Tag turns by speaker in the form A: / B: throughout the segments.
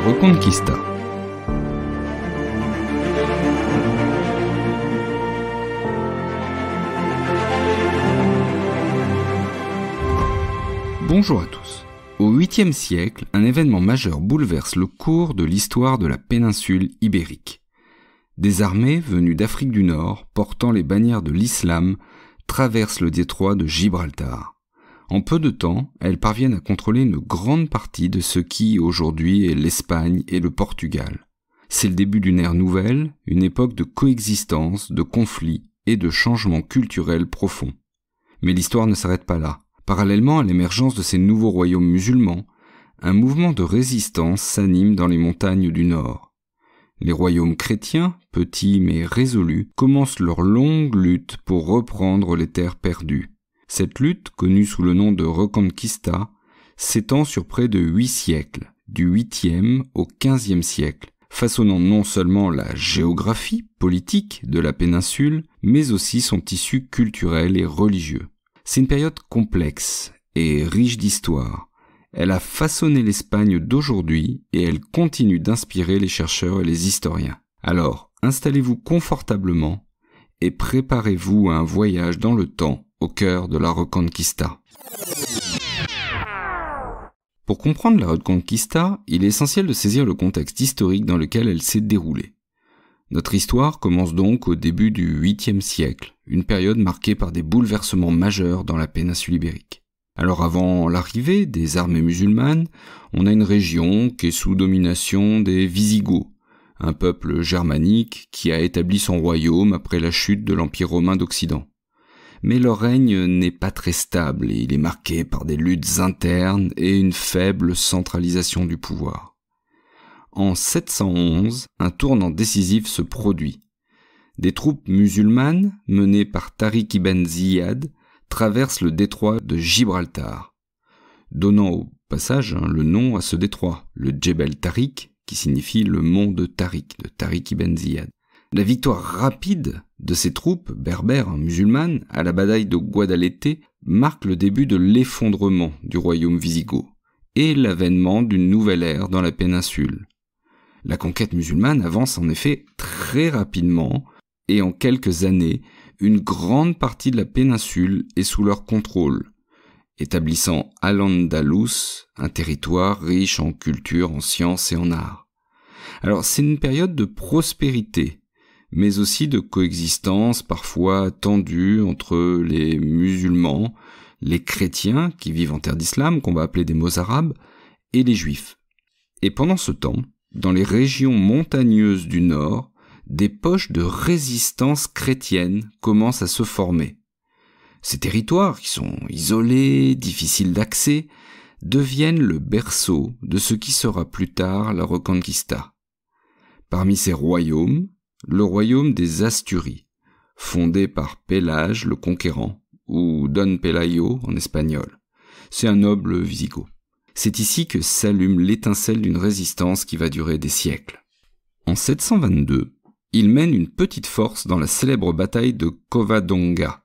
A: Reconquista. Bonjour à tous. Au 8e siècle, un événement majeur bouleverse le cours de l'histoire de la péninsule ibérique. Des armées venues d'Afrique du Nord, portant les bannières de l'islam, traversent le détroit de Gibraltar. En peu de temps, elles parviennent à contrôler une grande partie de ce qui, aujourd'hui, est l'Espagne et le Portugal. C'est le début d'une ère nouvelle, une époque de coexistence, de conflits et de changements culturels profonds. Mais l'histoire ne s'arrête pas là. Parallèlement à l'émergence de ces nouveaux royaumes musulmans, un mouvement de résistance s'anime dans les montagnes du Nord. Les royaumes chrétiens, petits mais résolus, commencent leur longue lutte pour reprendre les terres perdues. Cette lutte, connue sous le nom de Reconquista, s'étend sur près de 8 siècles, du 8e au 15e siècle, façonnant non seulement la géographie politique de la péninsule, mais aussi son tissu culturel et religieux. C'est une période complexe et riche d'histoire. Elle a façonné l'Espagne d'aujourd'hui et elle continue d'inspirer les chercheurs et les historiens. Alors, installez-vous confortablement et préparez-vous à un voyage dans le temps au cœur de la Reconquista. Pour comprendre la Reconquista, il est essentiel de saisir le contexte historique dans lequel elle s'est déroulée. Notre histoire commence donc au début du 8e siècle, une période marquée par des bouleversements majeurs dans la péninsule ibérique. Alors avant l'arrivée des armées musulmanes, on a une région qui est sous domination des Wisigoths, un peuple germanique qui a établi son royaume après la chute de l'Empire romain d'Occident. Mais leur règne n'est pas très stable et il est marqué par des luttes internes et une faible centralisation du pouvoir. En 711, un tournant décisif se produit. Des troupes musulmanes, menées par Tariq ibn Ziyad, traversent le détroit de Gibraltar, donnant au passage le nom à ce détroit, le Djebel Tariq, qui signifie le mont de Tariq ibn Ziyad. La victoire rapide de ces troupes berbères musulmanes à la bataille de Guadalete marque le début de l'effondrement du royaume wisigoth et l'avènement d'une nouvelle ère dans la péninsule. La conquête musulmane avance en effet très rapidement et en quelques années, une grande partie de la péninsule est sous leur contrôle, établissant Al-Andalus, un territoire riche en culture, en sciences et en arts. Alors c'est une période de prospérité, mais aussi de coexistence parfois tendue entre les musulmans, les chrétiens qui vivent en terre d'islam, qu'on va appeler des Mozarabes, et les juifs. Et pendant ce temps, dans les régions montagneuses du Nord, des poches de résistance chrétienne commencent à se former. Ces territoires, qui sont isolés, difficiles d'accès, deviennent le berceau de ce qui sera plus tard la Reconquista. Parmi ces royaumes, le royaume des Asturies, fondé par Pélage le Conquérant, ou Don Pelayo en espagnol. C'est un noble wisigoth. C'est ici que s'allume l'étincelle d'une résistance qui va durer des siècles. En 722, il mène une petite force dans la célèbre bataille de Covadonga.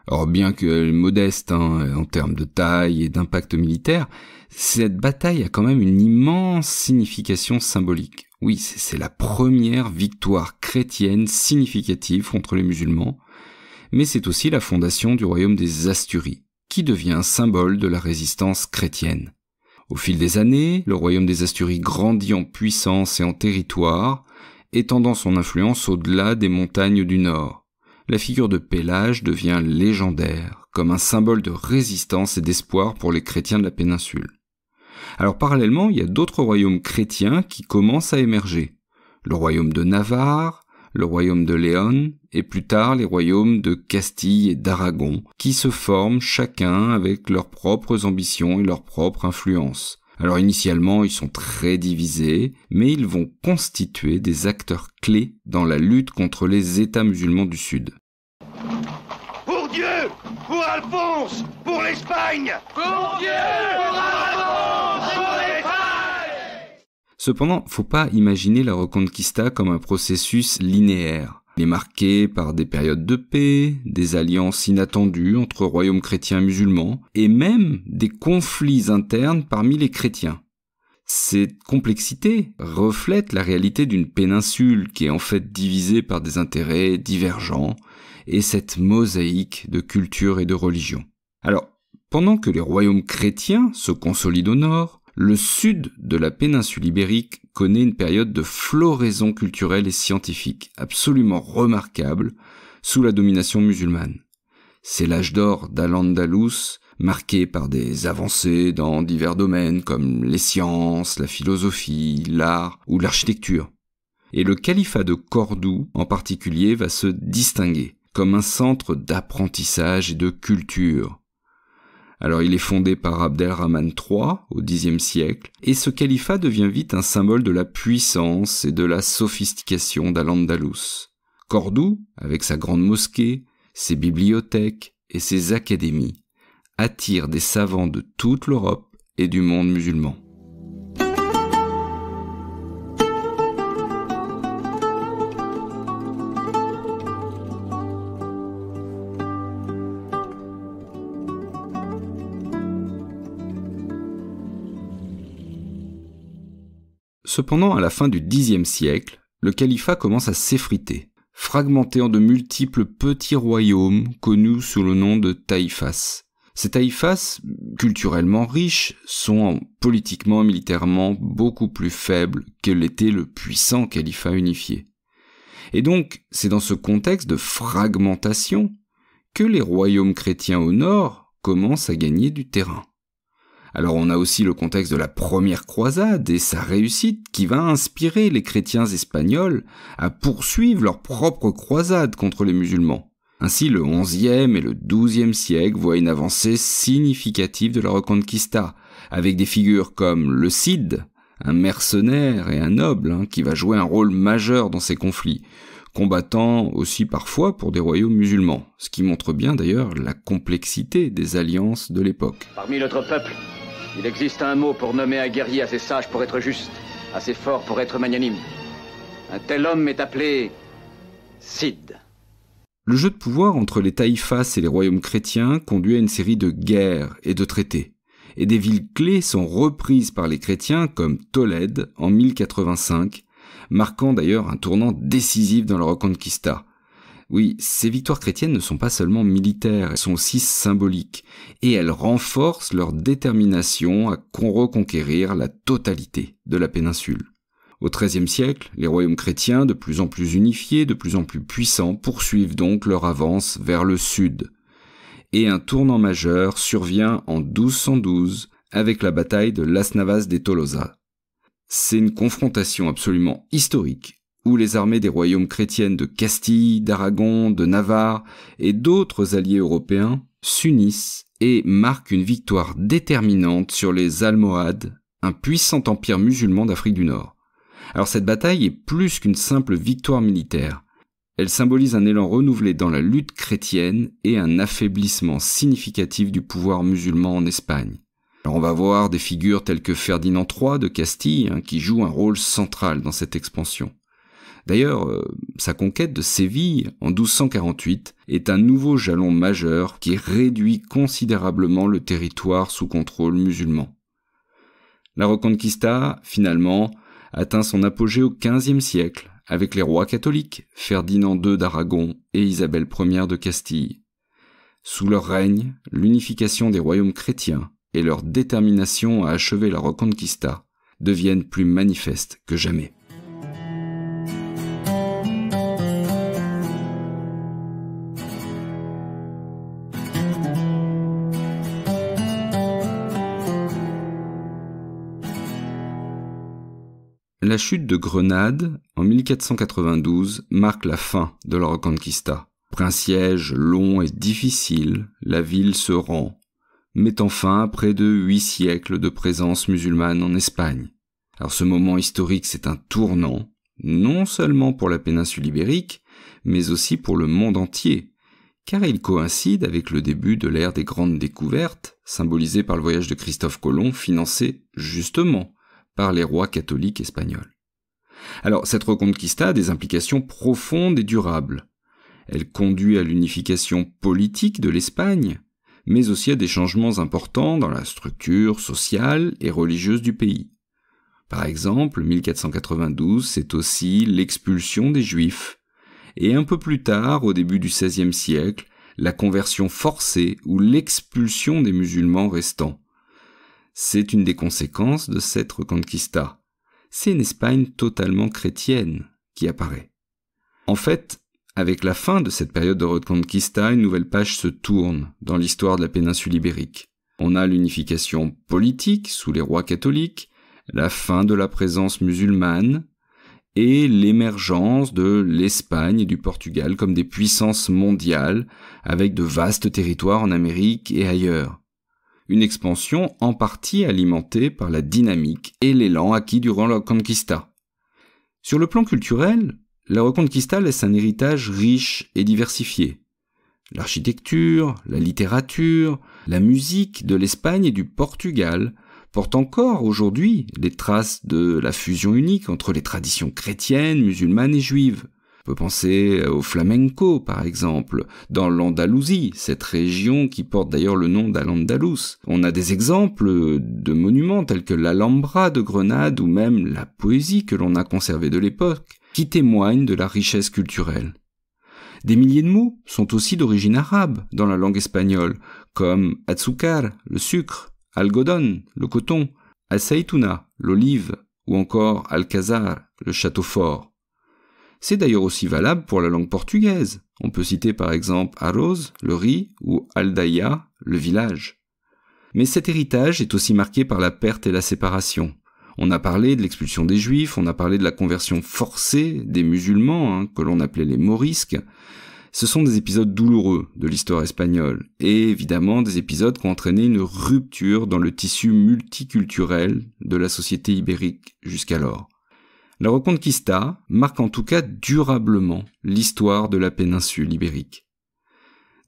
A: Alors bien que modeste en termes de taille et d'impact militaire, cette bataille a quand même une immense signification symbolique. Oui, c'est la première victoire chrétienne significative contre les musulmans, mais c'est aussi la fondation du royaume des Asturies, qui devient un symbole de la résistance chrétienne. Au fil des années, le royaume des Asturies grandit en puissance et en territoire, étendant son influence au-delà des montagnes du Nord. La figure de Pélage devient légendaire, comme un symbole de résistance et d'espoir pour les chrétiens de la péninsule. Alors parallèlement, il y a d'autres royaumes chrétiens qui commencent à émerger. Le royaume de Navarre, le royaume de Léon, et plus tard les royaumes de Castille et d'Aragon, qui se forment chacun avec leurs propres ambitions et leur propre influence. Alors initialement, ils sont très divisés, mais ils vont constituer des acteurs clés dans la lutte contre les États musulmans du Sud.
B: Pour Dieu! Pour Alphonse! Pour l'Espagne! Pour Dieu! Pour Alphonse! Pour l'Espagne!
A: Cependant, faut pas imaginer la Reconquista comme un processus linéaire. Il est marqué par des périodes de paix, des alliances inattendues entre royaumes chrétiens et musulmans, et même des conflits internes parmi les chrétiens. Cette complexité reflète la réalité d'une péninsule qui est en fait divisée par des intérêts divergents et cette mosaïque de culture et de religion. Alors, pendant que les royaumes chrétiens se consolident au nord, le sud de la péninsule ibérique connaît une période de floraison culturelle et scientifique absolument remarquable sous la domination musulmane. C'est l'âge d'or d'Al-Andalus, marqué par des avancées dans divers domaines comme les sciences, la philosophie, l'art ou l'architecture. Et le califat de Cordoue en particulier va se distinguer comme un centre d'apprentissage et de culture. Alors il est fondé par Abdelrahman III au Xe siècle, et ce califat devient vite un symbole de la puissance et de la sophistication d'Al-Andalus. Cordoue, avec sa grande mosquée, ses bibliothèques et ses académies, attire des savants de toute l'Europe et du monde musulman. Cependant, à la fin du Xe siècle, le califat commence à s'effriter, fragmenté en de multiples petits royaumes connus sous le nom de taïfas. Ces taïfas, culturellement riches, sont politiquement et militairement beaucoup plus faibles que l'était le puissant califat unifié. Et donc, c'est dans ce contexte de fragmentation que les royaumes chrétiens au nord commencent à gagner du terrain. Alors on a aussi le contexte de la première croisade et sa réussite qui va inspirer les chrétiens espagnols à poursuivre leur propre croisade contre les musulmans. Ainsi le XIe et le XIIe siècle voient une avancée significative de la Reconquista, avec des figures comme le Cid, un mercenaire et un noble qui va jouer un rôle majeur dans ces conflits, combattant aussi parfois pour des royaumes musulmans, ce qui montre bien d'ailleurs la complexité des alliances de l'époque.
C: Parmi notre peuple, il existe un mot pour nommer un guerrier assez sage pour être juste, assez fort pour être magnanime. Un tel homme est appelé Cid.
A: Le jeu de pouvoir entre les taïfas et les royaumes chrétiens conduit à une série de guerres et de traités, et des villes clés sont reprises par les chrétiens comme Tolède en 1085, marquant d'ailleurs un tournant décisif dans la Reconquista. Oui, ces victoires chrétiennes ne sont pas seulement militaires, elles sont aussi symboliques, et elles renforcent leur détermination à reconquérir la totalité de la péninsule. Au XIIIe siècle, les royaumes chrétiens, de plus en plus unifiés, de plus en plus puissants, poursuivent donc leur avance vers le sud. Et un tournant majeur survient en 1212 avec la bataille de Las Navas de Tolosa. C'est une confrontation absolument historique où les armées des royaumes chrétiennes de Castille, d'Aragon, de Navarre et d'autres alliés européens s'unissent et marquent une victoire déterminante sur les Almohades, un puissant empire musulman d'Afrique du Nord. Alors cette bataille est plus qu'une simple victoire militaire. Elle symbolise un élan renouvelé dans la lutte chrétienne et un affaiblissement significatif du pouvoir musulman en Espagne. Alors on va voir des figures telles que Ferdinand III de Castille qui jouent un rôle central dans cette expansion. D'ailleurs, sa conquête de Séville en 1248 est un nouveau jalon majeur qui réduit considérablement le territoire sous contrôle musulman. La Reconquista, finalement, atteint son apogée au XVe siècle avec les rois catholiques, Ferdinand II d'Aragon et Isabelle Ier de Castille. Sous leur règne, l'unification des royaumes chrétiens et leur détermination à achever la Reconquista deviennent plus manifestes que jamais. La chute de Grenade, en 1492, marque la fin de la Reconquista. Après un siège long et difficile, la ville se rend, mettant fin à près de 8 siècles de présence musulmane en Espagne. Alors ce moment historique, c'est un tournant, non seulement pour la péninsule ibérique, mais aussi pour le monde entier, car il coïncide avec le début de l'ère des grandes découvertes, symbolisée par le voyage de Christophe Colomb, financé justement par les rois catholiques espagnols. Alors, cette Reconquista a des implications profondes et durables. Elle conduit à l'unification politique de l'Espagne, mais aussi à des changements importants dans la structure sociale et religieuse du pays. Par exemple, 1492, c'est aussi l'expulsion des Juifs. Et un peu plus tard, au début du XVIe siècle, la conversion forcée ou l'expulsion des musulmans restants. C'est une des conséquences de cette Reconquista. C'est une Espagne totalement chrétienne qui apparaît. En fait, avec la fin de cette période de Reconquista, une nouvelle page se tourne dans l'histoire de la péninsule ibérique. On a l'unification politique sous les rois catholiques, la fin de la présence musulmane et l'émergence de l'Espagne et du Portugal comme des puissances mondiales avec de vastes territoires en Amérique et ailleurs. Une expansion en partie alimentée par la dynamique et l'élan acquis durant la Reconquista. Sur le plan culturel, la Reconquista laisse un héritage riche et diversifié. L'architecture, la littérature, la musique de l'Espagne et du Portugal portent encore aujourd'hui les traces de la fusion unique entre les traditions chrétiennes, musulmanes et juives. On peut penser au flamenco, par exemple, dans l'Andalousie, cette région qui porte d'ailleurs le nom d'Al-Andalus. On a des exemples de monuments tels que l'Alhambra de Grenade ou même la poésie que l'on a conservée de l'époque, qui témoignent de la richesse culturelle. Des milliers de mots sont aussi d'origine arabe dans la langue espagnole, comme azúcar, le sucre, algodón, le coton, aceituna, l'olive, ou encore alcázar, le château fort. C'est d'ailleurs aussi valable pour la langue portugaise. On peut citer par exemple arroz, le riz, ou aldeia, le village. Mais cet héritage est aussi marqué par la perte et la séparation. On a parlé de l'expulsion des Juifs, on a parlé de la conversion forcée des musulmans, que l'on appelait les morisques. Ce sont des épisodes douloureux de l'histoire espagnole, et évidemment des épisodes qui ont entraîné une rupture dans le tissu multiculturel de la société ibérique jusqu'alors. La Reconquista marque en tout cas durablement l'histoire de la péninsule ibérique.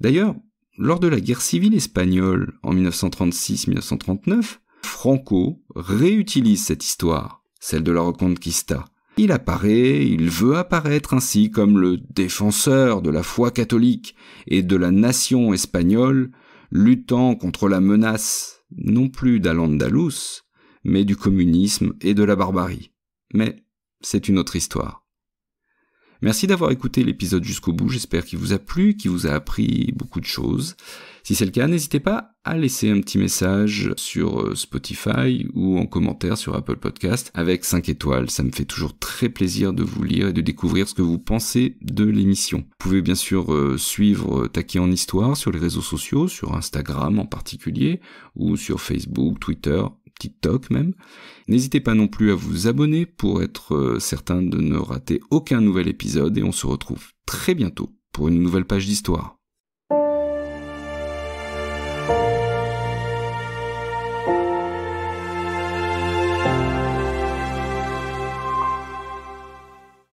A: D'ailleurs, lors de la guerre civile espagnole en 1936-1939, Franco réutilise cette histoire, celle de la Reconquista. Il veut apparaître ainsi comme le défenseur de la foi catholique et de la nation espagnole, luttant contre la menace non plus d'Al-Andalus, mais du communisme et de la barbarie. Mais c'est une autre histoire. Merci d'avoir écouté l'épisode jusqu'au bout, j'espère qu'il vous a plu, qu'il vous a appris beaucoup de choses. Si c'est le cas, n'hésitez pas à laisser un petit message sur Spotify ou en commentaire sur Apple Podcast avec 5 étoiles. Ça me fait toujours très plaisir de vous lire et de découvrir ce que vous pensez de l'émission. Vous pouvez bien sûr suivre Taki en Histoire sur les réseaux sociaux, sur Instagram en particulier, ou sur Facebook, Twitter, TikTok même. N'hésitez pas non plus à vous abonner pour être certain de ne rater aucun nouvel épisode et on se retrouve très bientôt pour une nouvelle page d'histoire.